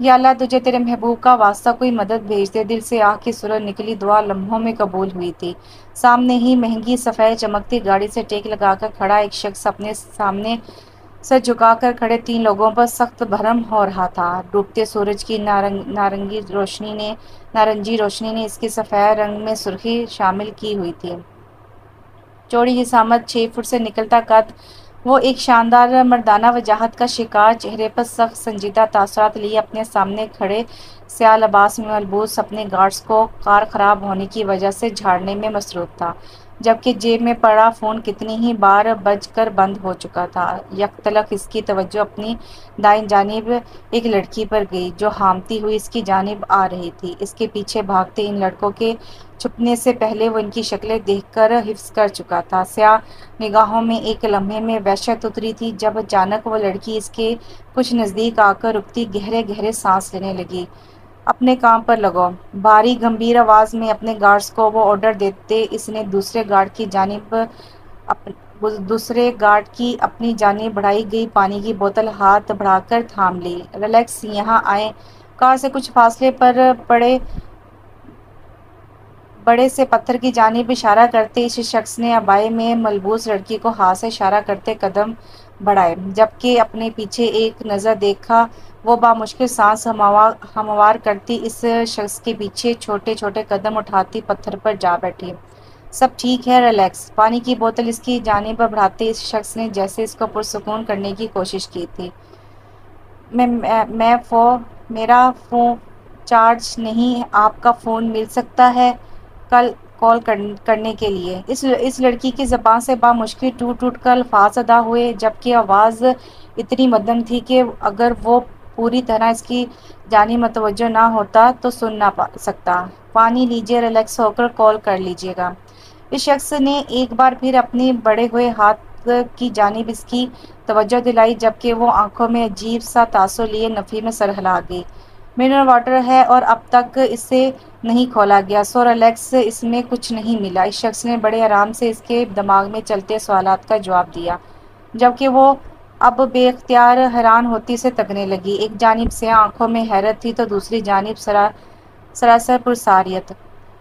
یا اللہ تجھے تیرے محبوب کا واسطہ کوئی مدد بھیج دے، دل سے آہ کی صورت نکلی، دعا لمحوں میں قبول ہوئی تھی۔ سامنے ہی مہنگی سفید چمکتی گاڑی سے ٹیک لگا کر کھڑا ایک شخص اپنے سامنے سر جھکا کر کھڑے تین لوگوں پر سخت بھرم ہو رہا تھا۔ ڈوبتے سورج کی نارنجی روشنی نے اس کے سفید رنگ میں سرخی شامل کی ہوئی تھی۔ چوڑی جسامت، 6 فٹ سے نکلتا قد، وہ ایک شاندار مردانہ وجاہت کا شکار، چہرے پر سخت سنجیدہ تاثرات لیے اپنے سامنے کھڑے سیاہ لباس میں ملبوس اپنے گارڈز کو کار خراب ہونے کی وجہ سے جھاڑنے میں مصروف تھا، جبکہ جیب میں پڑا فون کتنی ہی بار بج کر بند ہو چکا تھا۔ یکتلق اس کی توجہ اپنی دائیں جانب ایک لڑکی پر گئی جو ہامتی ہوئی اس کی جانب آ رہی تھی۔ اس کے پیچھے بھاگتے ان لڑکوں کے چھپنے سے پہلے وہ ان کی شکلیں دیکھ کر حفظ کر چکا تھا۔ سیاہ نگاہوں میں ایک لمحے میں وحشت اتری تھی جب اچانک وہ لڑکی اس کے کچھ نزدیک آ کر رکتی، گہرے گہرے سانس لینے لگی۔ اپنے کام پر لگو، بھاری گمبھیر آواز میں اپنے گارڈز کو وہ آرڈر دیتے اس نے دوسرے گارڈ کی اپنی جانب بڑھائی گئی پانی کی بوتل ہاتھ بڑھا کر تھام لی۔ ریلیکس، یہاں آئیں۔ کار سے کچھ فاصلے پر بڑے سے پتھر کی جانب اشارہ کرتے اس شخص نے عبائے میں ملبوس لڑکی کو ہاتھ سے اشارہ کرتے قدم بڑھائے، جبکہ اپنے پیچھے ایک نظر دیکھا۔ وہ بامشکل سانس ہموار کرتی اس شخص کے پیچھے چھوٹے چھوٹے قدم اٹھاتی پتھر پر جا بیٹھی۔ سب ٹھیک ہے، ریلیکس۔ پانی کی بوتل اس کی جانب بڑھاتے اس شخص نے جیسے اس کو پرسکون کرنے کی کوشش کی تھی۔ میرا فون چارج نہیں، آپ کا فون مل سکتا ہے کال کرنے کے لیے؟ اس لڑکی کی زبان سے بامشکل ٹوٹ ٹوٹ کر الفاظ ادا ہوئے، جبکہ آواز اتنی مدھم تھی کہ اگر وہ پوری طرح اس کی جانب متوجہ نہ ہوتا تو سن نہ سکتا۔ پانی لیجیے، ریلیکس ہو کر کال کر لیجیے گا۔ اس شخص نے ایک بار پھر اپنے بڑے ہوئے ہاتھ کی جانب اس کی توجہ دلائی، جبکہ وہ آنکھوں میں عجیب سا تاثر لیے نفی میں سر ہلا گئی۔ منرل واٹر ہے اور اب تک اسے نہیں کھولا گیا، سو ریلیکس، اس میں کچھ نہیں ملا۔ اس شخص نے بڑے آرام سے اس کے دماغ میں چلتے سوالات کا جواب دیا، جبکہ وہ اب بے اختیار حیران ہوتی سے تکنے لگی۔ ایک جانب سیاہ آنکھوں میں حیرت تھی تو دوسری جانب سراسر پرساریت۔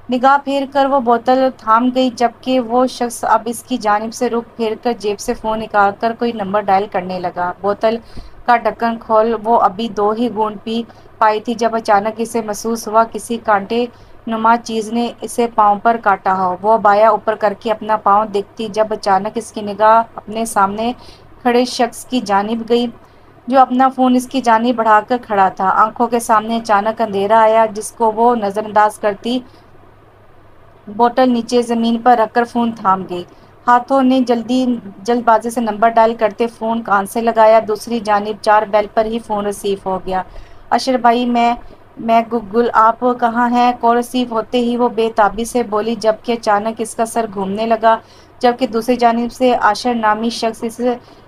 نگاہ پھیر کر وہ بوتل تھام گئی، جبکہ وہ شخص اب اس کی جانب سے رخ پھیر کر جیب سے فون نکال کر کوئی نمبر ڈائل کرنے لگا۔ بوتل کا ڈھکن کھول وہ ابھی 2 ہی گھونٹ پی پائی تھی جب اچانک اسے محسوس ہوا کسی کانٹے نما چیز نے اسے پاؤں پر کاٹا ہو۔ وہ بایاں اوپر کر کے اپنا پاؤں دیکھتی جب اچانک اس کی نگاہ اپنے سامنے کھڑے شخص کی جانب گئی جو اپنا فون اس کی جانب بڑھا کر کھڑا تھا۔ آنکھوں کے سامنے اچانک اندھیرا آیا جس کو وہ نظر انداز کرتی بوتل نیچے زمین پر رکھ کر فون تھام گئی۔ ہاتھوں نے جلد بازی سے نمبر ڈائل کرتے فون کان سے لگایا۔ دوسری جانب 4 بیل پر ہی فون ریسیو ہو گیا۔ اشر بھائی، میں گل، آپ کہاں ہیں؟ کال ریسیو ہوتے ہی وہ بے تابی سے بولی، جبکہ اچانک اس کا سر گھومنے لگا، جبکہ دوسری جانب سے عاشر نامی شخص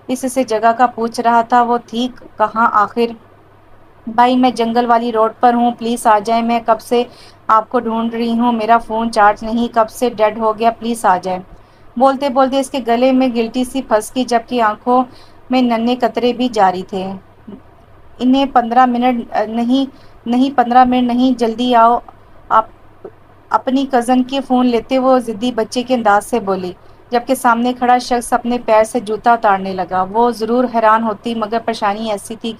اس سے جگہ کا پوچھ رہا تھا۔ وہ ٹھیک کہاں آخر؟ بھائی، میں جنگل والی روڈ پر ہوں، پلیز آ جائیں، میں کب سے آپ کو ڈھونڈ رہی ہوں، میرا فون چارج نہیں، کب سے ڈیڈ ہو گیا، پلیز آ جائیں۔ بولتے بولتے اس کے گلے میں گلٹی سی پھنس گئی، جبکہ آنکھوں میں ننھے قطرے بھی جاری تھے۔ انہیں 15 منٹ نہیں، جلدی آؤ۔ اپنی کزن کے فون لیتے وہ ضدی بچے کے انداز سے بولی، جبکہ سامنے کھڑا شخص اپنے پیر سے جوتا اتارنے لگا۔ وہ ضرور حیران ہوتی، مگر پریشانی ایسی تھی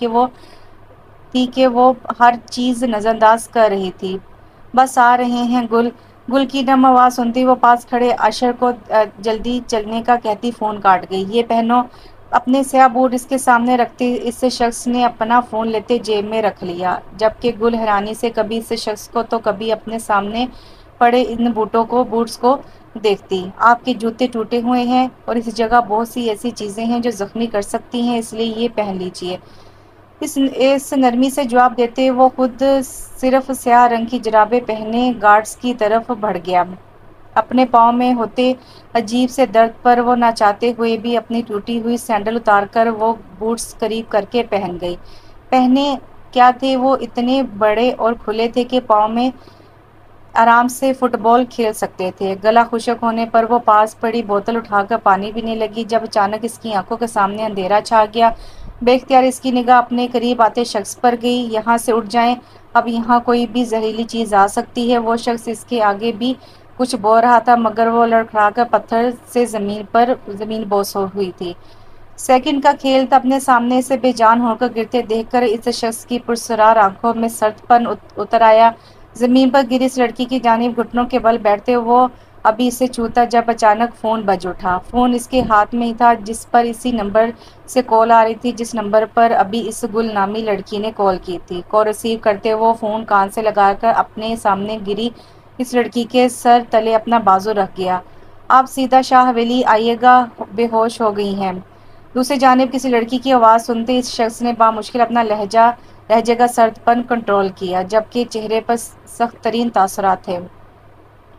کہ وہ ہر چیز نظر انداز کر رہی تھی۔ بس آ رہے ہیں گل کی نم آواز سنتی وہ پاس کھڑے عاشر کو جلدی چلنے کا کہتی فون کاٹ گئی۔ یہ پہنو۔ اپنے سیاہ بوٹ اس کے سامنے رکھتے اس شخص نے اپنا فون لیتے جیب میں رکھ لیا، جبکہ گل حیرانی سے کبھی اس شخص کو تو کبھی اپنے سامنے پڑے ان بوٹس کو دیکھتی۔ آپ کے جوتے ٹوٹے ہوئے ہیں اور اس جگہ بہت سی ایسی چیزیں ہیں جو زخمی کر سکتی ہیں، اس لیے یہ پہن لیجیے۔ اس نرمی سے جواب دیتے وہ خود صرف سیاہ رنگ کی جرابیں پہنے گارڈز کی طرف بڑھ گیا۔ اپنے پاؤں میں ہوتے عجیب سے درد پر وہ نہ چاہتے ہوئے بھی اپنی ٹوٹی ہوئی سینڈل اتار کر وہ بوٹس قریب کر کے پہن گئی۔ پہنے کیا تھے وہ؟ اتنے بڑے اور کھلے تھے کہ پاؤں میں آرام سے فٹ بال کھیل سکتے تھے۔ گلا خشک ہونے پر وہ پاس پڑی بوتل اٹھا کر پانی پینے لگی، جب اچانک اس کی آنکھوں کے سامنے اندھیرا چھا گیا۔ بے اختیار اس کی نگاہ اپنے قریب آتے شخص پر گئی۔ یہاں سے اٹھ جائیں، اب یہاں کوئی بھی زہریلی چیز آ سکتی ہے۔ وہ شخص اس کے آگے بھی کچھ بول رہا تھا مگر وہ لڑکھڑا کر پتھر سے زمین بوس ہوئی تھی۔ سیکنڈ کا کھیل تھا، اپنے سامنے سے بے جان ہو کر گرتے دیکھ کر اس شخص کی پرسرار آنکھوں میں سرد پن اتر آیا۔ زمین پر گری اس لڑکی کی جانب گھٹنوں کے بل بیٹھتے وہ ابھی اسے چھوتا جب اچانک فون بج اٹھا۔ فون اس کے ہاتھ میں ہی تھا جس پر اسی نمبر سے کال آ رہی تھی جس نمبر پر ابھی اس گل نامی لڑکی نے کال کی تھی۔ کال ریسیو کرتے وہ فون کان سے لگا کر اپنے سامنے گری اس لڑکی کے سر تلے اپنا بازو رکھ گیا۔ آپ سیدھا شاہ حویلی آئیے گا، بے ہوش ہو گئی ہیں۔ دوسری جانب کسی لڑکی کی آواز سنتے اس شخص نے بامشکل اپنا لہجے کا سرد پن کنٹرول کیا جبکہ چہرے پر سخت ترین تاثرات تھے۔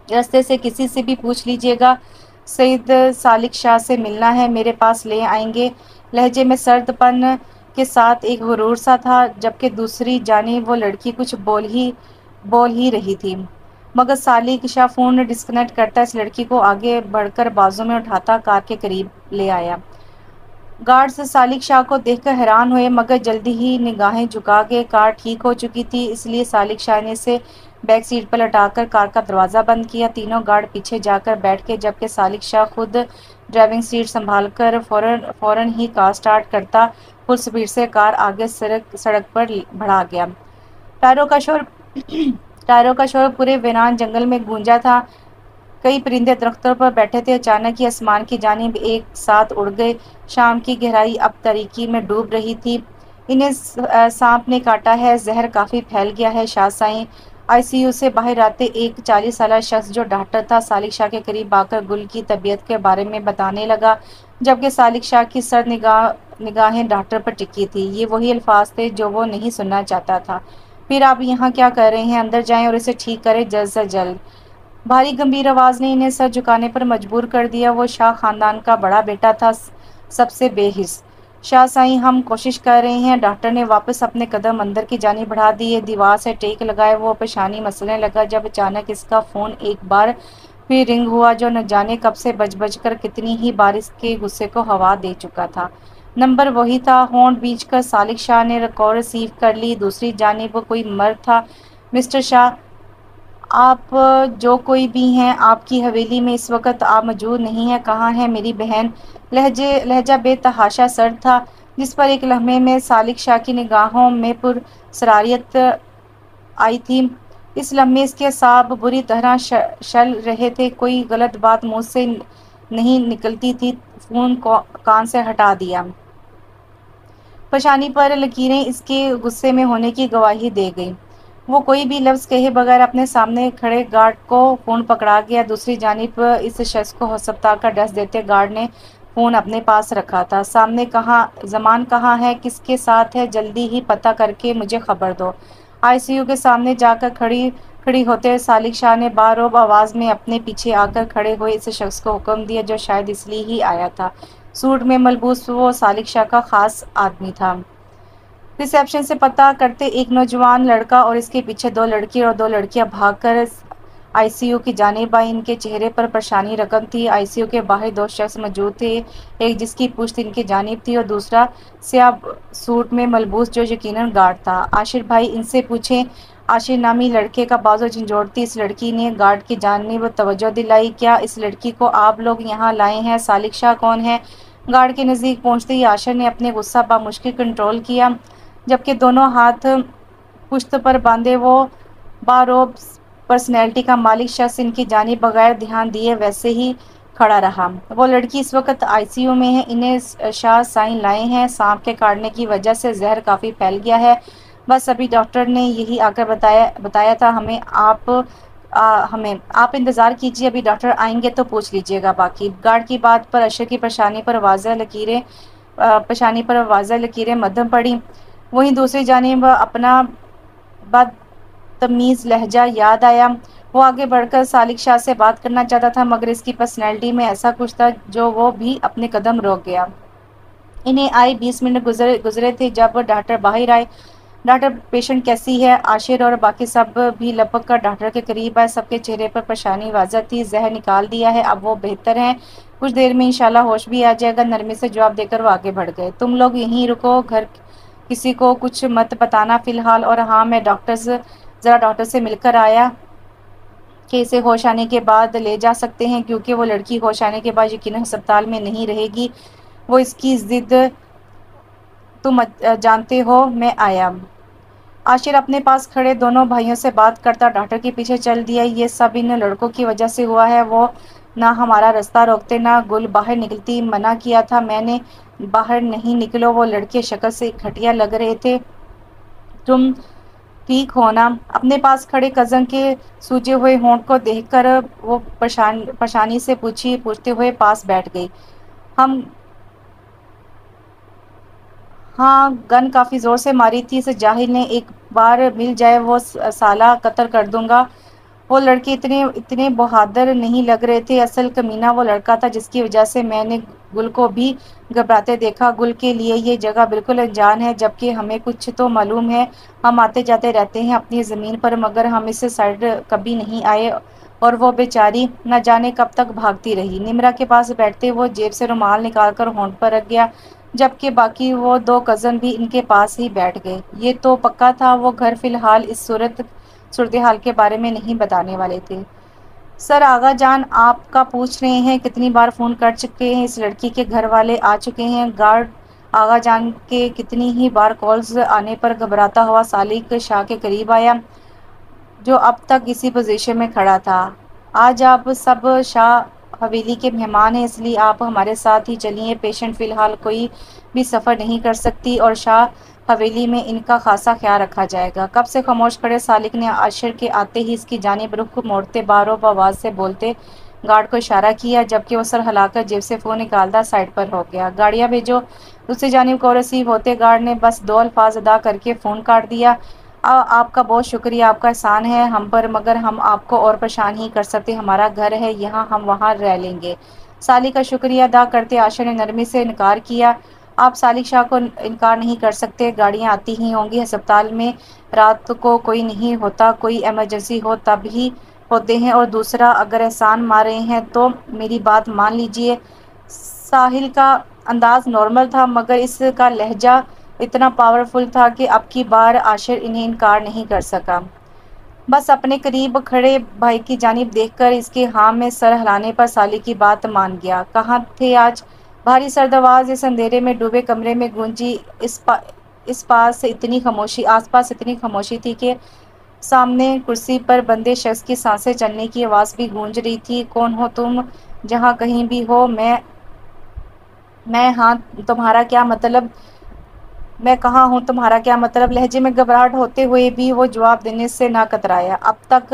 رستے سے کسی سے بھی پوچھ لیجیے گا، سید سالک شاہ سے ملنا ہے، میرے پاس لے آئیں گے۔ لہجے میں سرد پن کے ساتھ ایک غرور سا تھا جبکہ دوسری جانب وہ لڑکی کچھ بول ہی رہی تھی مگر سالک شاہ فون ڈسکنیکٹ کرتا اس لڑکی کو آگے بڑھ کر بازو میں اٹھاتا کار کے قریب لے آیا۔ گارڈز سالک شاہ کو دیکھ کر حیران ہوئے مگر جلدی ہی نگاہیں جھکا گئے۔ کار ٹھیک ہو چکی تھی اس لیے سالک شاہ نے اسے بیک سیٹ پر لٹا کر کار کا دروازہ بند کیا۔ تینوں گارڈ پیچھے جا کر بیٹھ گئے جبکہ سالک شاہ خود ڈرائیونگ سیٹ سنبھال کر فوراً ہی کار سٹارٹ کرتا فل سپیڈ سے کار آگے سڑک پر بڑھا گیا۔ ٹائروں کا شور پورے ویران جنگل میں گونجا تھا۔ کئی پرندے درختوں پر بیٹھے تھے، اچانک ہی آسمان کی جانب ایک ساتھ اڑ گئے۔ شام کی گہرائی اب تاریکی میں ڈوب رہی تھی۔ انہیں سانپ نے کاٹا ہے، زہر کافی پھیل گیا ہے شاہ سائیں۔ آئی سی یو سے باہر آتے ایک 40 سالہ شخص جو ڈاکٹر تھا سالک شاہ کے قریب آ کر گل کی طبیعت کے بارے میں بتانے لگا جبکہ سالک شاہ کی سرد نگاہیں ڈاکٹر پر ٹکی تھی۔ یہ وہی الفاظ تھے جو وہ نہیں سننا چاہتا تھا۔ پھر آپ یہاں کیا کر رہے ہیں؟ اندر جائیں اور اسے ٹھیک کریں جلد سے جلد۔ بھاری گمبھیر آواز نے انہیں سر جھکانے پر مجبور کر دیا۔ وہ شاہ خاندان کا بڑا بیٹا تھا، سب سے بے حس۔ شاہ سائیں ہم کوشش کر رہے ہیں۔ ڈاکٹر نے واپس اپنے قدم اندر کی جانب بڑھا دیے، دیوار سے ٹیک لگائے وہ پیشانی مسلنے لگا جب اچانک اس کا فون ایک بار پھر رنگ ہوا جو نہ جانے کب سے بج کر کتنی ہی بار اس کے غصے کو ہوا دے چکا تھا۔ نمبر وہی تھا۔ ہونٹ بیچ کر سالک شاہ نے کال ریسیو کر لی۔ دوسری جانب کوئی مرد تھا۔ مسٹر شاہ، آپ جو کوئی بھی ہیں، آپ کی حویلی میں اس وقت آپ موجود نہیں ہیں، کہاں ہے میری بہن؟ لہجہ بے تحاشا سرد تھا جس پر ایک لمحے میں سالک شاہ کی نگاہوں میں پرسراریت آئی تھی۔ اس لمحے اس کے اعصاب بری طرح شل رہے تھے، کوئی غلط بات منہ سے نہیں نکلتی تھی۔ فون کان سے ہٹا دیا۔ پیشانی پر لکیریں اس کے غصے میں ہونے کی گواہی دے گئیں۔ وہ کوئی بھی لفظ کہے بغیر اپنے سامنے کھڑے گارڈ کو فون پکڑا گیا۔ دوسری جانب اس شخص کو ہسپتال کا ایڈریس دیتے گارڈ نے فون اپنے پاس رکھا تھا۔ سامنے زمان کہاں ہے، کس کے ساتھ ہے، جلدی ہی پتہ کر کے مجھے خبر دو۔ آئی سی یو کے سامنے جا کر کھڑی ہوتے سالک شاہ نے بارعب آواز میں اپنے پیچھے آ کر کھڑے ہوئے اس شخص کو حکم دیا جو شاید اس لیے ہی آیا تھا۔ سوٹ میں ملبوس وہ سالک شاہ کا خاص آدمی تھا۔ ریسیپشن سے پتہ کرتے ایک نوجوان لڑکا اور اس کے پیچھے دو لڑکے اور دو لڑکیاں بھاگ کر آئی سی یو کی جانب آئیں۔ ان کے چہرے پر پریشانی رقم تھی۔ آئی سی یو کے باہر دو شخص موجود تھے، ایک جس کی پشت ان کی جانب تھی اور دوسرا سیاہ سوٹ میں ملبوس جو یقیناً گارڈ تھا۔ عاشر بھائی، ان سے پوچھیں۔ عاشر نامی لڑکے کا بازو جھنجھوڑتی اس لڑکی نے گارڈ کی جانب توجہ دلائی۔ کیا اس لڑکی کو آپ لوگ یہاں لائے ہیں؟ سالک شاہ کون ہے؟ گارڈ کے نزدیک پہنچتے ہی عاشر نے اپنے غصہ بامشکل کنٹرول کیا جبکہ دونوں ہاتھ پشت پر باندھے وہ بارعب پرسنالٹی کا مالک شخص ان کی جانب بغیر دھیان دیے ویسے ہی کھڑا رہا۔ وہ لڑکی اس وقت آئی سی یو میں ہے، انہیں شاہ سائیں لائے ہیں۔ سانپ کے کاٹنے کی وجہ سے زہر کافی پھیل گیا ہے، بس ابھی ڈاکٹر نے یہی آ کر بتایا تھا ہمیں۔ آپ انتظار کیجیے، ابھی ڈاکٹر آئیں گے تو پوچھ لیجیے گا باقی۔ گارڈ کی بات پر عاشر کی پیشانی پر واضح لکیریں مدھم پڑیں۔ وہیں دوسری جانب اپنا بدتمیز لہجہ یاد آیا۔ وہ آگے بڑھ کر سالک شاہ سے بات کرنا چاہتا تھا مگر اس کی پرسنالٹی میں ایسا کچھ تھا جو وہ بھی اپنے قدم روک گیا۔ انہیں آئے 20 منٹ گزرے تھے جب ڈاکٹر باہر آئے۔ ڈاکٹر پیشنٹ کیسی ہے؟ عاشر اور باقی سب بھی لپک کر ڈاکٹر کے قریب آئے۔ سب کے چہرے پر پریشانی واضح تھی۔ زہر نکال دیا ہے، اب وہ بہتر ہیں، کچھ دیر میں انشاءاللہ ہوش بھی آ جائے گا، نرمی سے جواب دے کر وہ آگے بڑھ گئے۔ تم لوگ یہیں رکو، گھر کسی کو کچھ مت بتانا فی الحال، اور ہاں میں ذرا ڈاکٹر سے مل کر آیا کہ اسے ہوش آنے کے بعد لے جا سکتے ہیں، کیونکہ وہ لڑکی ہوش آنے کے بعد یقیناً ہسپتال میں نہیں رہے گی۔ وہ اس کی ضد تم جانتے ہو۔ میں آیا۔ عاشر اپنے پاس کھڑے دونوں بھائیوں سے بات کرتا ڈاکٹر کے پیچھے چل دیا۔ یہ سب ان لڑکوں کی وجہ سے ہوا ہے، وہ نہ ہمارا راستہ روکتے نہ گل باہر نکلتی۔ منع کیا تھا میں نے، باہر نہیں نکلو۔ وہ لڑکے شکل سے گھٹیا لگ رہے تھے۔ تم ٹھیک ہو نا؟ اپنے پاس کھڑے کزن کے سوجے ہوئے ہونٹ کو دیکھ کر وہ پریشانی سے پوچھتے ہوئے پاس بیٹھ گئی۔ ہاں، گن کافی زور سے ماری تھی اس جاہل نے، ایک بار مل جائے وہ سالہ قتل کر دوں گا۔ وہ لڑکے اتنے بہادر نہیں لگ رہے تھے۔ اصل کمینہ وہ لڑکا تھا جس کی وجہ سے میں نے گل کو بھی گھبراتے دیکھا۔ گل کے لیے یہ جگہ بالکل انجان ہے، جبکہ ہمیں کچھ تو معلوم ہے۔ ہم آتے جاتے رہتے ہیں اپنی زمین پر، مگر ہم اس سائڈ کبھی نہیں آئے، اور وہ بیچاری نہ جانے کب تک بھاگتی رہی۔ نمرا کے پاس بیٹھتے وہ جیب سے رومال نکال کر ہونٹ پر رکھ گیا، جبکہ باقی وہ دو کزن بھی ان کے پاس ہی بیٹھ گئے۔ یہ تو پکا تھا وہ گھر فی الحال اس صورتحال کے بارے میں نہیں بتانے والے تھے۔ سر آغا جان آپ کا پوچھ رہے ہیں، کتنی بار فون کر چکے ہیں، اس لڑکی کے گھر والے آ چکے ہیں۔ گارڈ آغا جان کے کتنی ہی بار کالز آنے پر گھبراتا ہوا سالک شاہ کے قریب آیا، جو اب تک اسی پوزیشن میں کھڑا تھا۔ آج آپ سب شاہ حویلی کے مہمان ہیں، اس لیے آپ ہمارے ساتھ ہی چلیے۔ پیشنٹ فی الحال کوئی بھی سفر نہیں کر سکتی، اور شاہ حویلی میں ان کا خاصا خیال رکھا جائے گا۔ کب سے خاموش کھڑے سالک نے عاشر کے آتے ہی اس کی جانب رخ موڑتے بارو آواز سے بولتے گارڈ کو اشارہ کیا، جبکہ وہ سر ہلا کر جیب سے فون نکالتا سائڈ پر ہو گیا۔ گاڑیاں بھیجو۔ دوسری جانب کال ریسیو ہوتے گارڈ نے بس دو الفاظ ادا کر کے فون کاٹ دیا۔ آپ کا بہت شکریہ، آپ کا احسان ہے ہم پر، مگر ہم آپ کو اور پریشان نہیں کر سکتے، ہمارا گھر ہے یہاں، ہم وہاں رہ لیں گے۔ سالک کا شکریہ ادا کرتے عاشر نے نرمی سے انکار کیا۔ آپ سالک شاہ کو انکار نہیں کر سکتے، گاڑیاں آتی ہی ہوں گی، ہسپتال میں رات کو کوئی نہیں ہوتا، کوئی ایمرجنسی ہو تب ہی ہوتے ہیں، اور دوسرا اگر احسان مار رہے ہیں تو میری بات مان لیجئے۔ ساحل کا انداز نارمل تھا، مگر اس کا لہجہ اتنا پاورفل تھا کہ اب کی بار عاشر انہیں انکار نہیں کر سکا۔ بس اپنے قریب کھڑے بھائی کی جانب دیکھ کر اس کے ہاں میں سر ہلانے پر سالک کی بات مان گیا۔ کہاں تھے آج؟ بھاری سرد آواز اس اندھیرے میں ڈوبے کمرے میں گونجی۔ آس پاس اتنی خاموشی تھی کہ سامنے کرسی پر بندے شخص کی سانسیں چلنے کی آواز بھی گونج رہی تھی۔ کون ہو تم؟ جہاں کہیں بھی ہو، میں ہاں تمہارا کیا مطلب؟ میں کہاں ہوں تمہارا کیا مطلب؟ لہجے میں گھبراہٹ ہوتے ہوئے بھی وہ جواب دینے سے نہ کترایا۔ اب تک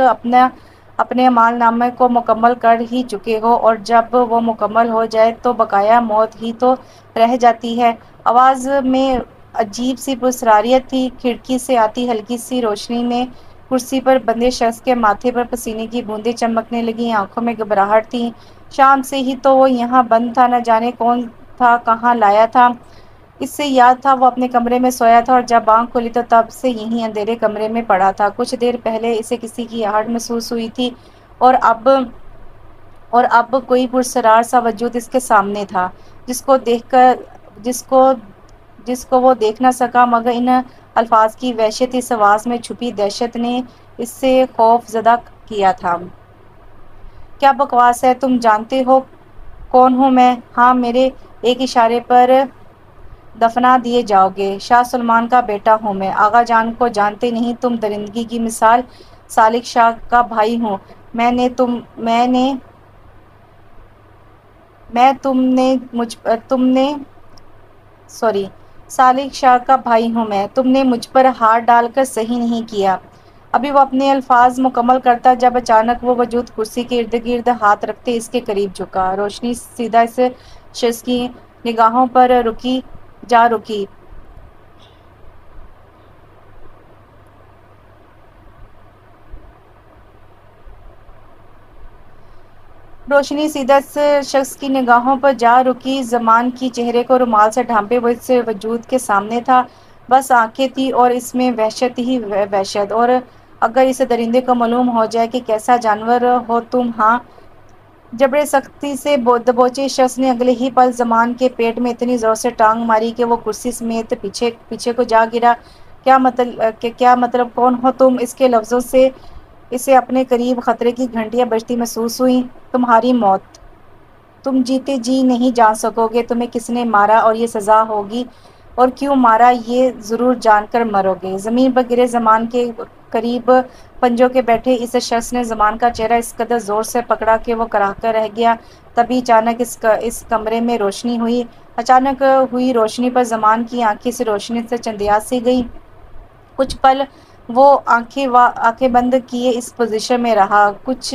اپنے اعمال نامے کو مکمل کر ہی چکے ہو، اور جب وہ مکمل ہو جائے تو بقایا موت ہی تو رہ جاتی ہے۔ آواز میں عجیب سی پراسراریت تھی۔ کھڑکی سے آتی ہلکی سی روشنی میں کرسی پر بندے شخص کے ماتھے پر پسینے کی بوندیں چمکنے لگیں، آنکھوں میں گھبراہٹ تھی۔ شام سے ہی تو وہ یہاں بند تھا، نہ جانے کون تھا کہاں لایا تھا۔ اس سے یاد تھا وہ اپنے کمرے میں سویا تھا، اور جب آنکھ کھلی تو تب سے یہیں اندھیرے کمرے میں پڑا تھا۔ کچھ دیر پہلے اسے کسی کی آہٹ محسوس ہوئی تھی، اور اب کوئی پراسرار سا وجود اس کے سامنے تھا، جس کو وہ دیکھ نہ سکا، مگر ان الفاظ کی وحشت، اس آواز میں چھپی دہشت نے اسے خوف زدہ کیا تھا۔ کیا بکواس ہے؟ تم جانتے ہو کون ہوں میں؟ ہاں، میرے ایک اشارے پر دفنا دیے جاؤ گے۔ شاہ سلمان کا بیٹا ہوں میں۔ آغا جان کو جانتے نہیں تم؟ درندگی کی مثال۔ سالک شاہ کا بھائی ہوں سالک شاہ کا بھائی ہوں میں۔ تم نے مجھ پر ہاتھ ڈال کر صحیح نہیں کیا۔ ابھی وہ اپنے الفاظ مکمل کرتا جب اچانک وہ وجود کرسی کے ارد گرد ہاتھ رکھتے اس کے قریب جھکا۔ روشنی سیدھا اس شخص کی نگاہوں پر رکی۔ روشنی سیدھا اس شخص کی نگاہوں پر جا رکی۔ زمان کی چہرے کو رومال سے ڈھانپے وہ اس وجود کے سامنے تھا، بس آنکھیں تھی اور اس میں وحشت ہی وحشت۔ اور اگر اس درندے کو معلوم ہو جائے کہ کیسا جانور ہو تم، ہاں۔ جبڑے سختی سے دبوچے شخص نے اگلے ہی پل زمان کے پیٹ میں اتنی زور سے ٹانگ ماری کہ وہ کرسی سمیت پیچھے کو جا گرا۔ کیا مطلب، کون ہو تم؟ اس کے لفظوں سے اسے اپنے قریب خطرے کی گھنٹیاں بجتی محسوس ہوئیں۔ تمہاری موت تم جیتے جی نہیں جان سکو گے۔ تمہیں کس نے مارا اور یہ سزا ہوگی، اور کیوں مارا یہ ضرور جان کر مرو گے۔ زمین پر گرے زمان کے قریب پنجوں کے بیٹھے اس شخص نے زمان کا چہرہ اس قدر زور سے پکڑا کہ وہ کراہ کر رہ گیا۔ تبھی اچانک اس کمرے میں روشنی ہوئی۔ اچانک ہوئی روشنی پر زمان کی آنکھیں سے روشنی سے چندیات سی گئی۔ کچھ پل وہ آنکھیں بند کیے اس پوزیشن میں رہا۔ کچھ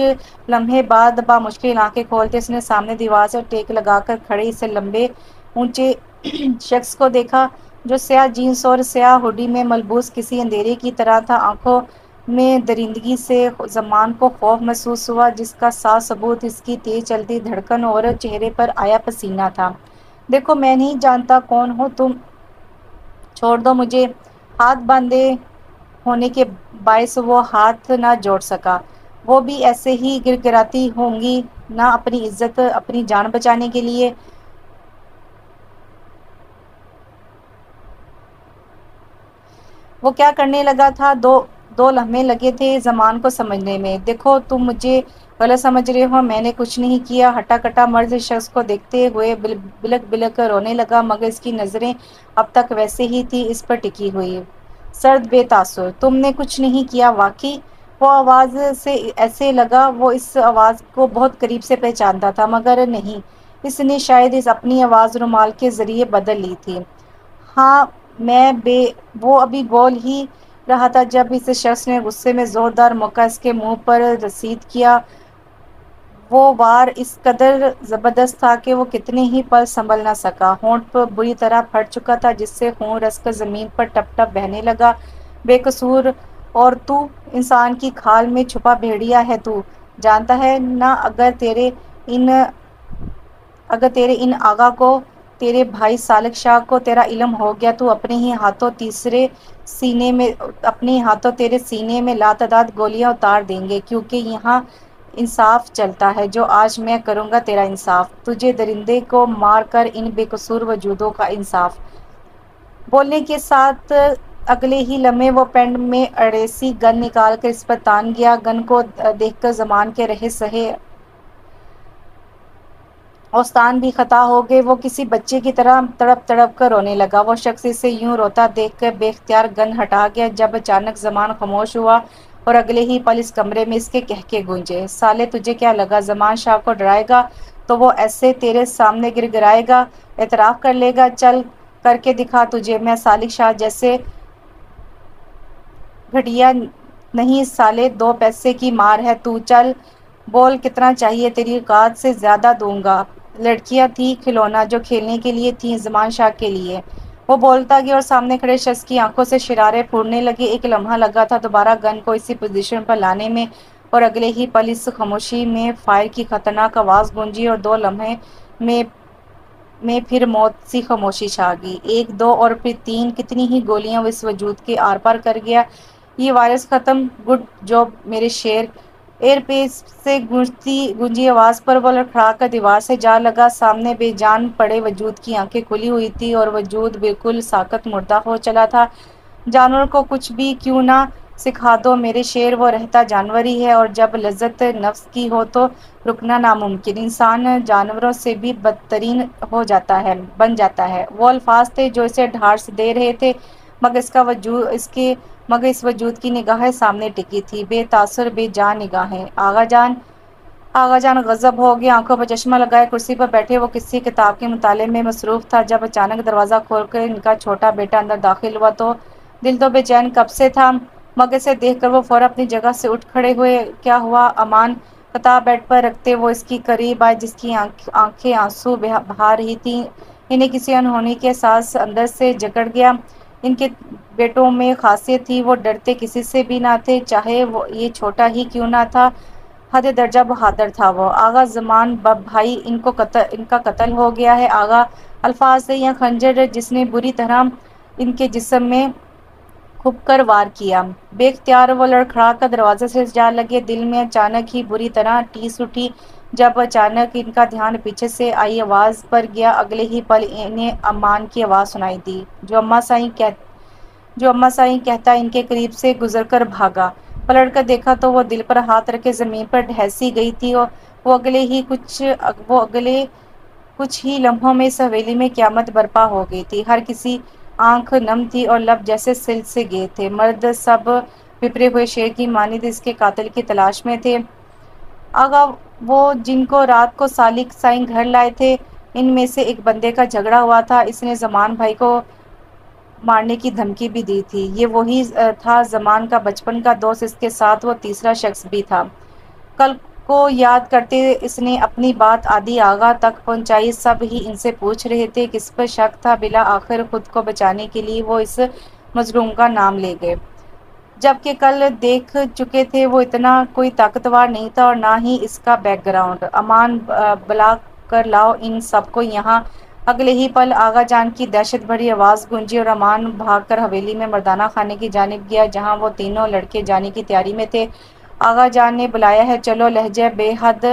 لمحے بعد بامشکل آنکھیں کھولتے اس نے سامنے دیوار سے ٹیک لگا کر کھڑے اس لمبے اونچے شخص کو دیکھا، جو سیاہ جینس اور سیاہ ہوڈی میں ملبوس کسی اندھیرے کی طرح تھا۔ آنکھوں میں درندگی سے زمان کو خوف محسوس ہوا، جس کا صاف ثبوت اس کی تیز چلتی دھڑکن اور چہرے پر آیا پسینہ تھا۔ دیکھو، میں نہیں جانتا کون ہو تم، چھوڑ دو مجھے۔ ہاتھ باندھے ہونے کے باعث وہ ہاتھ نہ جوڑ سکا۔ وہ بھی ایسے ہی گڑگڑاتی ہوں گی نا اپنی عزت، اپنی جان بچانے کے لیے۔ وہ کیا کرنے لگا تھا؟ دو لمحے لگے تھے زمان کو سمجھنے میں۔ دیکھو، تم مجھے غلط سمجھ رہے ہو، میں نے کچھ نہیں کیا۔ ہٹا کٹا مرد شخص کو دیکھتے ہوئے بلک بلک کر رونے لگا، مگر اس کی نظریں اب تک ویسے ہی تھی، اس پر ٹکی ہوئی، سرد بے تاثر۔ تم نے کچھ نہیں کیا واقعی؟ وہ آواز سے ایسے لگا وہ اس آواز کو بہت قریب سے پہچانتا تھا، مگر نہیں، اس نے شاید اپنی آواز رومال کے ذریعے بدل لی تھی۔ ہاں، وہ ابھی بول ہی رہا تھا جب اس شخص نے غصے میں زوردار موقع اس کے منہ پر رسید کیا۔ وہ وار اس قدر زبردست تھا کہ وہ کتنے ہی پل سنبھل نہ سکا۔ ہونٹ بری طرح پھٹ چکا تھا، جس سے خون رس کر زمین پر ٹپ ٹپ بہنے لگا۔ بے قصور اور تو انسان کی کھال میں چھپا بھیڑیا ہے تو جانتا ہے نا، اگر تیرے ان آغا کو، تیرے بھائی سالک شاہ کو تیرا علم ہو گیا تو اپنے ہاتھوں تیرے سینے میں لاتعداد گولیاں اتار دیں گے، کیونکہ یہاں انصاف چلتا ہے۔ جو آج میں کروں گا تیرا انصاف، تجھے درندے کو مار کر ان بے قصور وجودوں کا انصاف۔ بولنے کے ساتھ اگلے ہی لمحے وہ پینٹ میں اڑیسی گن نکال کر اس پر تان گیا۔ گن کو دیکھ کر زمان کے رہے سہے اوستان بھی خطا ہو گئے۔ وہ کسی بچے کی طرح تڑپ تڑپ کر رونے لگا۔ وہ شخص اسے یوں روتا دیکھ کر بے اختیار گن ہٹا گیا، جب اچانک زمان خاموش ہوا اور اگلے ہی پل اس کمرے میں اس کے قہقہے گونجے۔ سالے، تجھے کیا لگا زمان شاہ کو ڈرائے گا تو وہ ایسے تیرے سامنے گڑگڑائے گا، اعتراف کر لے گا؟ چل کر کے دکھا تجھے، میں سالک شاہ جیسے گھٹیا نہیں سالے، 2 پیسے کی مار ہے تو۔ چل بول، کتنا چاہیے؟ تیری اوقات سے زیادہ دوں گا۔ لڑکیاں تھیں کھلونا جو کھیلنے کے لیے تھیں، زمان شاہ کے لیے۔ وہ بولتا گیا اور سامنے کھڑے شخص کی آنکھوں سے شرارے پھوٹنے لگے۔ ایک لمحہ لگا تھا دوبارہ گن کو اسی پوزیشن پر لانے میں، اور اگلے ہی پل اس خاموشی میں فائر کی خطرناک آواز گونجی اور 2 لمحے میں پھر موت سی خاموشی چھا گئی۔ 1 2 اور پھر 3، کتنی ہی گولیاں وہ اس وجود کے آر پار کر گیا۔ یہ وائرس ختم، گڈ جاب میرے شیر۔ ایئر پیس سے گونجی آواز پر وہ لڑکھڑا کر دیوار سے جا لگا۔ سامنے بے جان پڑے وجود کی آنکھیں کھلی ہوئی تھیں اور وجود بالکل ساکت مردہ ہو چلا تھا۔ جانور کو کچھ بھی کیوں نہ سکھا دو میرے شیر، وہ رہتا جانور ہی ہے، اور جب لذت نفس کی ہو تو رکنا ناممکن۔ انسان جانوروں سے بھی بدترین بن جاتا ہے۔ وہ الفاظ تھے جو اسے ڈھارس دے رہے تھے، مگر اس وجود کی نگاہیں سامنے ٹکی تھی، بے تاثر بے جان نگاہیں۔ آغا جان غضب ہو گیا، آنکھوں پر چشمہ لگائے کرسی پر بیٹھے وہ کسی کتاب کے مطالعے میں مصروف تھا، جب اچانک دروازہ کھول کر ان کا چھوٹا بیٹا اندر داخل ہوا۔ دل تو بے چین کب سے تھا، مگر اسے دیکھ کر وہ فوراً اپنی جگہ سے اٹھ کھڑے ہوئے۔ کیا ہوا امان؟ کتاب بیڈ پر رکھتے وہ اس کی قریب آئے، جس کی آنکھیں آنسو بہا رہی تھیں۔ انہیں کسی انہونی کا احساس اندر سے جکڑ گیا۔ ان کے بیٹوں میں خاصیت تھی، وہ ڈرتے کسی سے بھی نہ تھے، چاہے یہ چھوٹا ہی کیوں نہ تھا۔ حد درجہ بہادر تھا وہ۔ آغا زمان بھائی، ان کا قتل ہو گیا ہے آغا۔ الفاظ تھے یا خنجر جس نے بری طرح ان کے جسم میں کھپ کر وار کیا۔ بے اختیار وہ لڑکھڑا کر دروازے سے جا لگے۔ دل میں اچانک ہی بری طرح ٹیس اٹھی۔ جب اچانک ان کا دھیان پیچھے سے آئی آواز پر گیا، اگلے ہی پل انہیں امان کی آواز سنائی دی، جو اماں سائیں کہتا ان کے قریب سے گزر کر بھاگا۔ پلٹ کر دیکھا تو وہ دل پر ہاتھ رکھے زمین پر ڈھسی گئی تھی۔ وہ اگلے کچھ ہی لمحوں میں اس حویلی میں قیامت برپا ہو گئی تھی۔ ہر کسی آنکھ نم تھی اور لب جیسے سل سے گئے تھے۔ مرد سب بپھرے ہوئے شیر کی مانند اس کے قاتل کی تلاش میں تھے۔ آغا وہ جن کو رات کو سالک سائیں گھر لائے تھے، ان میں سے ایک بندے کا جھگڑا ہوا تھا۔ اس نے زمان بھائی کو مارنے کی دھمکی بھی دی تھی۔ یہ وہی تھا زمان کا بچپن کا دوست، اس کے ساتھ وہ تیسرا شخص بھی تھا۔ کل کو یاد کرتے اس نے اپنی بات آدھی آغا تک پہنچائی۔ سب ہی ان سے پوچھ رہے تھے کس پر شک تھا۔ بالآخر خود کو بچانے کے لیے وہ اس مظلوم کا نام لے گئے۔ جبکہ کل دیکھ چکے تھے وہ اتنا کوئی طاقتور نہیں تھا اور نہ ہی اس کا بیک گراؤنڈ۔ امان بلا کر لاؤ ان سب کو یہاں۔ اگلے ہی پل آغا جان کی دہشت بھری آواز گونجی اور امان بھاگ کر حویلی میں مردانہ خانے کی جانب گیا، جہاں وہ تینوں لڑکے جانے کی تیاری میں تھے۔ آغا جان نے بلایا ہے چلو۔ لہجہ بے حد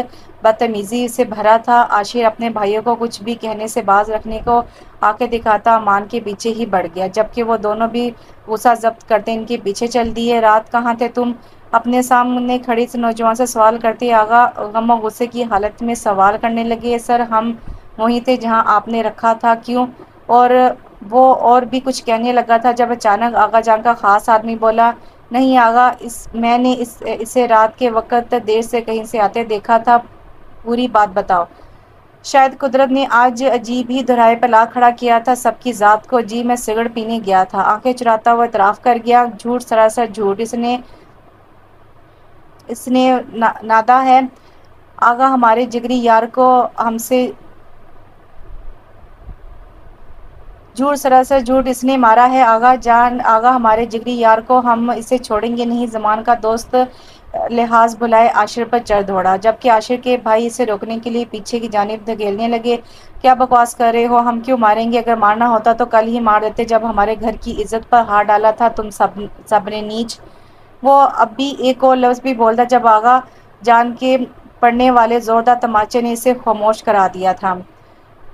بدتمیزی سے بھرا تھا۔ عاشر اپنے بھائیوں کو کچھ بھی کہنے سے باز رکھنے کو آنکھیں دکھاتا امان کے پیچھے ہی بڑھ گیا، جبکہ وہ دونوں بھی غصہ ضبط کرتے ان کے پیچھے چل دیے۔ رات کہاں تھے تم؟ اپنے سامنے کھڑے اس نوجوان سے سوال کرتے آغا غم و غصے کی حالت میں سوال کرنے لگے۔ سر ہم وہیں تھے جہاں آپ نے رکھا تھا۔ کیوں؟ اور وہ اور بھی کچھ کہنے لگا تھا جب اچانک آغا جان کا خاص آدمی بولا، نہیں آغا، میں نے اسے رات کے وقت دیر سے کہیں سے آتے دیکھا تھا، پوری بات بتاؤ۔ شاید قدرت نے آج عجیب ہی دھرائے پہ لا کھڑا کیا تھا سب کی ذات کو۔ جی میں سگڑ پینے گیا تھا، آنکھیں چراتا ہوا اعتراف کر گیا۔ جھوٹ، سراسر جھوٹ، اس نے نادا ہے آغا ہمارے جگری یار کو ہم سے۔ جھوٹ، سراسر جھوٹ، اس نے مارا ہے آغا جان آغا ہمارے جگری یار کو، ہم اسے چھوڑیں گے نہیں۔ زمان کا دوست لحاظ بھلائے عاشر پر چڑھ دوڑا، جبکہ عاشر کے بھائی اسے روکنے کے لیے پیچھے کی جانب دھکیلنے لگے۔ کیا بکواس کر رہے ہو؟ ہم کیوں ماریں گے؟ اگر مارنا ہوتا تو کل ہی مار دیتے جب ہمارے گھر کی عزت پر ہاتھ ڈالا تھا تم سب نے نیچ۔ وہ اب بھی ایک اور لفظ بھی بولتا جب آغا جان کے پڑنے والے زوردار تماچے نے اسے خاموش کرا دیا تھا۔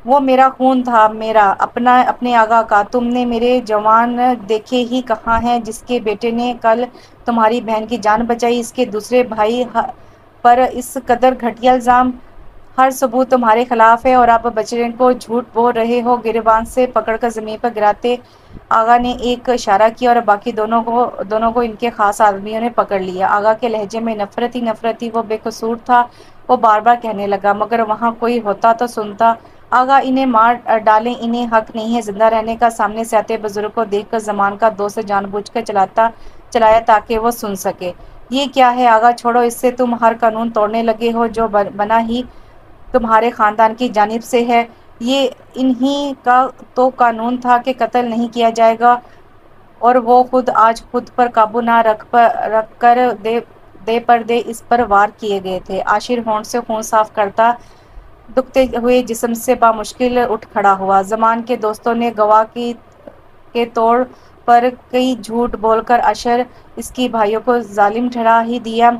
وہ میرا خون تھا، میرا اپنے آغا کا۔ تم نے میرے جوان دیکھے ہی کہاں ہیں جس کے بیٹے نے کل تمہاری بہن کی جان بچائی؟ اس کے دوسرے بھائی پر اس قدر گھٹیا الزام؟ ہر ثبوت تمہارے خلاف ہے اور اب بچڑے کو جھوٹ بول رہے ہو۔ گریبان سے پکڑ کر زمین پر گراتے آغا نے ایک اشارہ کیا اور باقی دونوں کو ان کے خاص آدمیوں نے پکڑ لیا۔ آغا کے لہجے میں نفرت ہی وہ بے قصور تھا۔ وہ بار بار کہنے لگا، مگر وہاں کوئی ہوتا تو سنتا۔ آغا انہیں مار ڈالیں، انہیں حق نہیں ہے زندہ رہنے کا۔ سامنے سے آتے بزرگ کو دیکھ کر زمان کا دوست جان بوجھ کر چلایا تاکہ وہ سن سکے۔ یہ کیا ہے آغا؟ چھوڑو اسے، تم ہر قانون توڑنے لگے ہو جو بنا ہی تمہارے خاندان کی جانب سے ہے۔ یہ انہی کا تو قانون تھا کہ قتل نہیں کیا جائے گا، اور وہ آج خود پر قابو نہ رکھ کر دے پر دے اس پر وار کیے گئے تھے۔ عاشر ہونٹ سے خون صاف کرتا دکھتے ہوئے جسم سے بامشکل اٹھ کھڑا ہوا۔ زمان کے دوستوں نے گواہ کے طور پر کئی جھوٹ بول کر عاشر اس کی بھائیوں کو ظالم ٹھہرا ہی دیا۔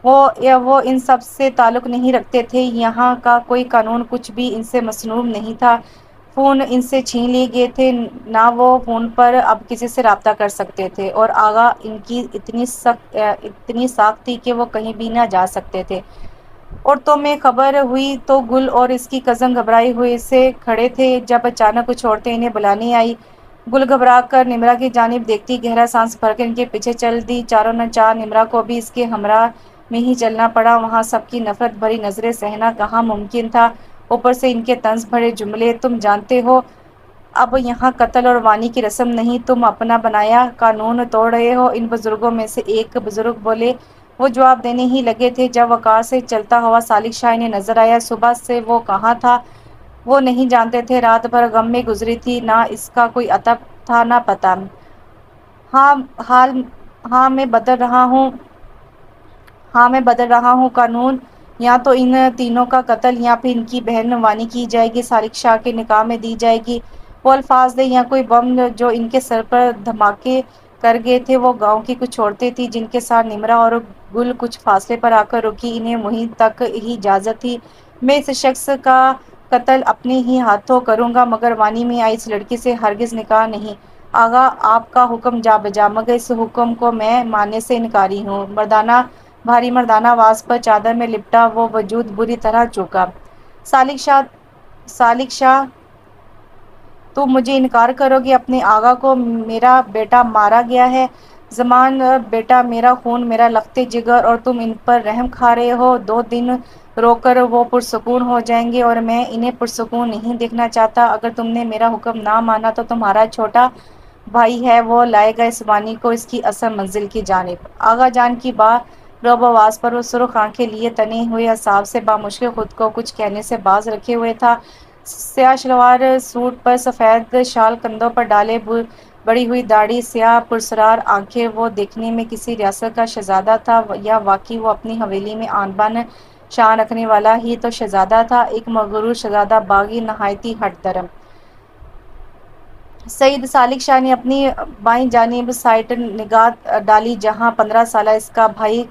وہ ان سب سے تعلق نہیں رکھتے تھے۔ یہاں کا کوئی قانون کچھ بھی ان سے مسموم نہیں تھا۔ فون ان سے چھین لیے گئے تھے، نہ وہ فون پر اب کسی سے رابطہ کر سکتے تھے، اور آغا ان کی اتنی ساکھ تھی کہ وہ کہیں بھی نہ جا سکتے تھے۔ عورتوں میں خبر ہوئی تو گل اور اس کی کزن گھبرائے ہوئے سے کھڑے تھے۔ جب اچانک کچھ عورتیں انہیں بلانے آئیں، گل گھبرا کر نمرا کی جانب دیکھتی گہرا سانس بھر کر ان کے پیچھے چل دی۔ چاروں نے چار نمرا کو بھی اس کے ہمراہ میں ہی چلنا پڑا۔ وہاں سب کی نفرت بھری نظریں سہنا کہاں ممکن تھا، اوپر سے ان کے طنز بھرے جملے، تم جانتے ہو اب یہاں قتل اور وانی کی رسم نہیں، تم اپنا بنایا قانون توڑ رہے ہو۔ ان بزرگوں میں سے ایک بزرگ بولے۔ وہ جواب دینے ہی لگے تھے جب وقار سے چلتا ہوا سالک شاہ انہیں نظر آیا۔ صبح سے وہ کہاں تھا وہ نہیں جانتے تھے، رات بھر غم میں گزری تھی، نہ اس کا کوئی عتب تھا نہ پتہ۔ ہاں میں بدل رہا ہوں قانون، یا تو ان تینوں کا قتل یا پھر ان کی بہن وانی کی جائے گی، سالک شاہ کے نکاح میں دی جائے گی۔ وہ الفاظ یا کوئی بم جو ان کے سر پر دھماکے کر گئے تھے، وہ گاؤں کی کچھ عورتیں تھیں جن کے ساتھ نمرا اور گل کچھ فاصلے پر آ کر رکی۔ انہیں وہیں تک ہی اجازت تھی۔ میں اس شخص کا قتل اپنے ہی ہاتھوں کروں گا، مگر وانی میں آئی اس لڑکی سے ہرگز نکاح نہیں۔ آغا، آپ کا حکم جا بجا، مگر اس حکم کو میں ماننے سے انکاری ہوں۔ بھاری مردانہ آواز پر چادر میں لپٹا وہ وجود بری طرح چونکا۔ سالک شاہ، تم مجھے انکار کرو گے؟ اپنے آغا کو میرا بیٹا مارا گیا ہے۔ زمان بیٹا میرا خون، میرا لخت جگر، اور تم ان پر رحم کھا رہے ہو۔ 2 دن رو کر وہ پرسکون ہو جائیں گے اور میں انہیں پرسکون نہیں دیکھنا چاہتا۔ اگر تم نے میرا حکم نہ مانا تو تمہارا چھوٹا بھائی ہے، وہ لائے گا اس وانی کو اس کی اصل منزل کی جانب۔ آغا جان کی رعب آواز پر وہ سرخ آنکھیں لیے تنے ہوئے اعصاب سے بامشکل خود کو کچھ کہنے سے باز رکھے ہوئے تھا۔ سیاہ شلوار سوٹ پر سفید شال کندھوں پر ڈالے، بڑی ہوئی داڑھی، سیاہ پراسرار آنکھیں۔ وہ دیکھنے میں کسی ریاست کا شہزادہ تھا یا واقعی وہ اپنی حویلی میں آن بان شان رکھنے والا ہی تو شہزادہ تھا، ایک مغرور شہزادہ، باغی، نہایت ہی ہٹ درم۔ سعید سالک شاہ نے اپنی بائیں جانب سائٹ نگاہ ڈالی جہاں 15 سالہ اس کا بھائی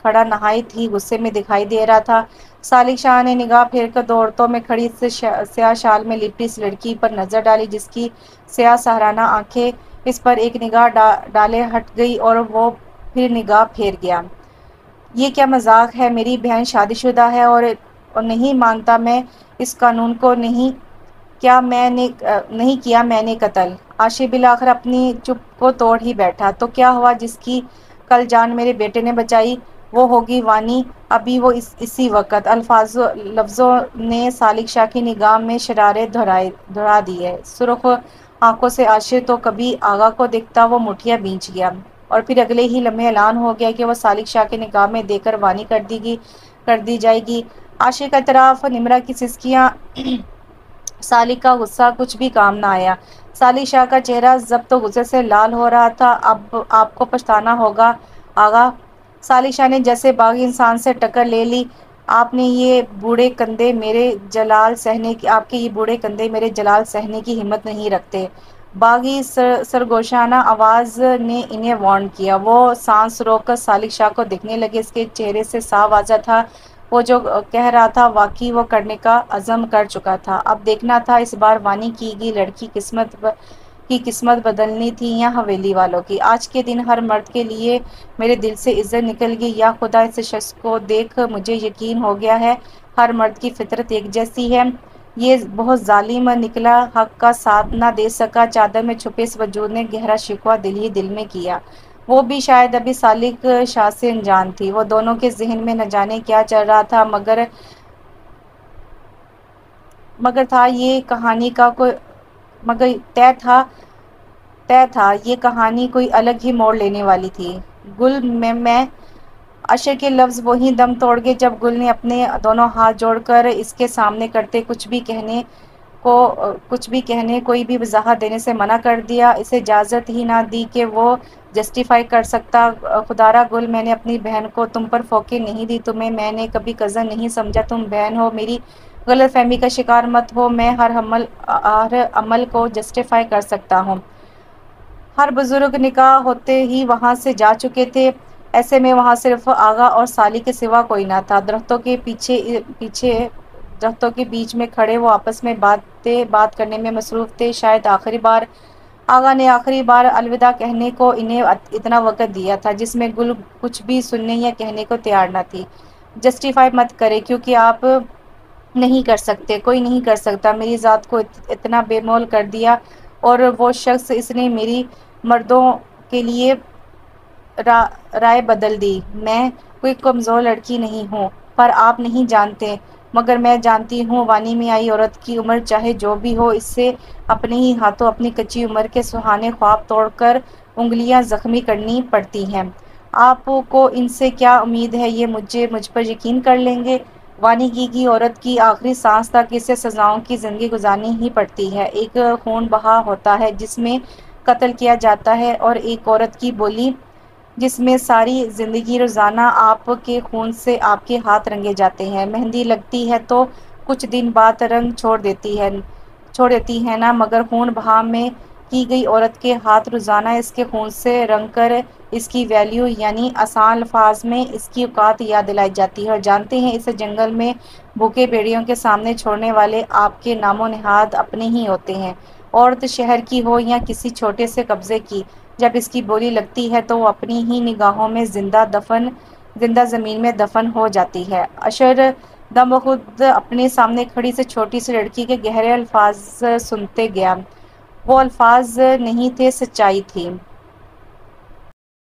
کھڑا نہایت ہی غصے میں دکھائی دے رہا تھا۔ سالک شاہ نے نگاہ پھیر کر 2 عورتوں میں کھڑی سیاہ شال میں لپٹی اس لڑکی پر نظر ڈالی جس کی سیاہ سہرانہ آنکھیں اس پر ایک نگاہ ڈالے ہٹ گئی اور وہ پھر نگاہ پھیر گیا۔ یہ کیا مذاق ہے؟ میری بہن شادی شدہ ہے اور نہیں مانتا میں اس قانون کو۔ نہیں کیا میں نے قتل۔ عاشق بالآخر اپنی چپ کو توڑ ہی بیٹھا۔ تو کیا ہوا جس کی کل جان میرے بیٹے نے بچائی؟ وہ ہوگی وانی، ابھی وہ اسی وقت۔ لفظوں نے سالک شاہ کی نگاہ میں شرارت دھڑا دی۔ سرخ آنکھوں سے عاشق تو کبھی آغا کو دیکھتا، وہ مٹھیاں بھینچ گیا اور پھر اگلے ہی لمحے اعلان ہو گیا کہ وہ سالک شاہ کی نگاہ میں دے کر وانی کر دی جائے گی۔ عاشق کا اعتراف، نمرا کی سسکیاں، سالک کا غصہ، کچھ بھی کام نہ آیا۔ سالک شاہ کا چہرہ ضبط و غصے سے لال ہو رہا تھا۔ اب آپ کو پچھتانا ہوگا آغا۔ سالک شاہ نے جیسے باغی انسان سے ٹکر لے لی۔ آپ کے یہ بوڑھے کندھے میرے جلال سہنے کی ہمت نہیں رکھتے۔ باغی سرگوشانہ آواز نے انہیں وارن کیا۔ وہ سانس روک کر سالک شاہ کو دیکھنے لگے۔ اس کے چہرے سے صاف واضح تھا وہ جو کہہ رہا تھا واقعی وہ کرنے کا عزم کر چکا تھا۔ اب دیکھنا تھا اس بار وانی کی گئی لڑکی کی قسمت بدلنی تھی یا حویلی والوں کی۔ آج کے دن ہر مرد کے لیے میرے دل سے عزت نکل گئی۔ یا خدا، اس شخص کو دیکھ مجھے یقین ہو گیا ہے ہر مرد کی فطرت ایک جیسی ہے۔ یہ بہت ظالم نکلا، حق کا ساتھ نہ دے سکا۔ چادر میں چھپے اس وجود نے گہرا شکوہ دل ہی دل میں کیا۔ وہ بھی شاید ابھی سالک شاہ سے انجان تھی۔ وہ دونوں کے ذہن میں نہ جانے کیا چل رہا تھا، مگر تھا یہ کہانی کا مگر طے تھا یہ کہانی کوئی الگ ہی موڑ لینے والی تھی۔ گل میں عشر کے لفظ وہیں دم توڑ گئے جب گل نے اپنے دونوں ہاتھ جوڑ کر اس کے سامنے کرتے کچھ بھی کہنے کوئی بھی وضاحت دینے سے منع کر دیا، اسے اجازت ہی نہ دی کہ وہ جسٹیفائی کر سکتا۔ خدارا گل، میں نے اپنی بہن کو تم پر فوقیت نہیں دی، تمہیں میں نے کبھی کزن نہیں سمجھا، تم بہن ہو، میری غلط فہمی کا شکار مت ہو۔ میں ہر عمل کو جسٹیفائی کر سکتا ہوں۔ ہر بزرگ نکاح ہوتے ہی وہاں سے جا چکے تھے، ایسے میں وہاں صرف آغا اور سالک کے سوا کوئی نہ تھا۔ درختوں کے بیچ میں کھڑے وہ آپس میں بات کرنے میں مصروف تھے۔ شاید آخری بار آغا نے آخری بار الوداع کہنے کو انہیں اتنا وقت دیا تھا جس میں گل کچھ بھی سننے یا کہنے کو تیار نہ تھی۔ جسٹیفائی مت کریں کیونکہ آپ نہیں کر سکتے، کوئی نہیں کر سکتا۔ میری ذات کو اتنا بے مول کر دیا اور وہ شخص، اس نے میری مردوں کے لیے رائے بدل دی۔ میں کوئی کمزور لڑکی نہیں ہوں، پر آپ نہیں جانتے، مگر میں جانتی ہوں وانی میں آئی عورت کی عمر چاہے جو بھی ہو، اس سے اپنے ہی ہاتھوں اپنی کچی عمر کے سہانے خواب توڑ کر انگلیاں زخمی کرنی پڑتی ہیں۔ آپ کو ان سے کیا امید ہے؟ یہ مجھ پر یقین کر لیں گے؟ وانی کی گئی عورت کی آخری سانس تک اسے سزاؤں کی زندگی گزارنی ہی پڑتی ہے۔ ایک خون بہا ہوتا ہے جس میں قتل کیا جاتا ہے اور ایک عورت کی بولی جس میں ساری زندگی روزانہ آپ کے خون سے آپ کے ہاتھ رنگے جاتے ہیں۔ مہندی لگتی ہے تو کچھ دن بعد رنگ چھوڑ چھوڑ دیتی ہے نا، مگر خون بہا میں کی گئی عورت کے ہاتھ روزانہ اس کے خون سے رنگ کر اس کی ویلیو یعنی آسان الفاظ میں اس کی اوقات یاد دلائی جاتی ہے۔ اور جانتے ہیں اسے جنگل میں بھوکے بھیڑیوں کے سامنے چھوڑنے والے آپ کے نام و نہاد اپنے ہی ہوتے ہیں، عورت شہر کی ہو یا کسی چھوٹے سے قبضے کی، جب اس کی بولی لگتی ہے تو وہ اپنی ہی نگاہوں میں زندہ زمین میں دفن ہو جاتی ہے۔ اشر دم بخود اپنے سامنے کھڑی سے چھوٹی سی لڑکی کے گہرے الفاظ سنتے گیا۔ وہ الفاظ نہیں تھے، سچائی تھی۔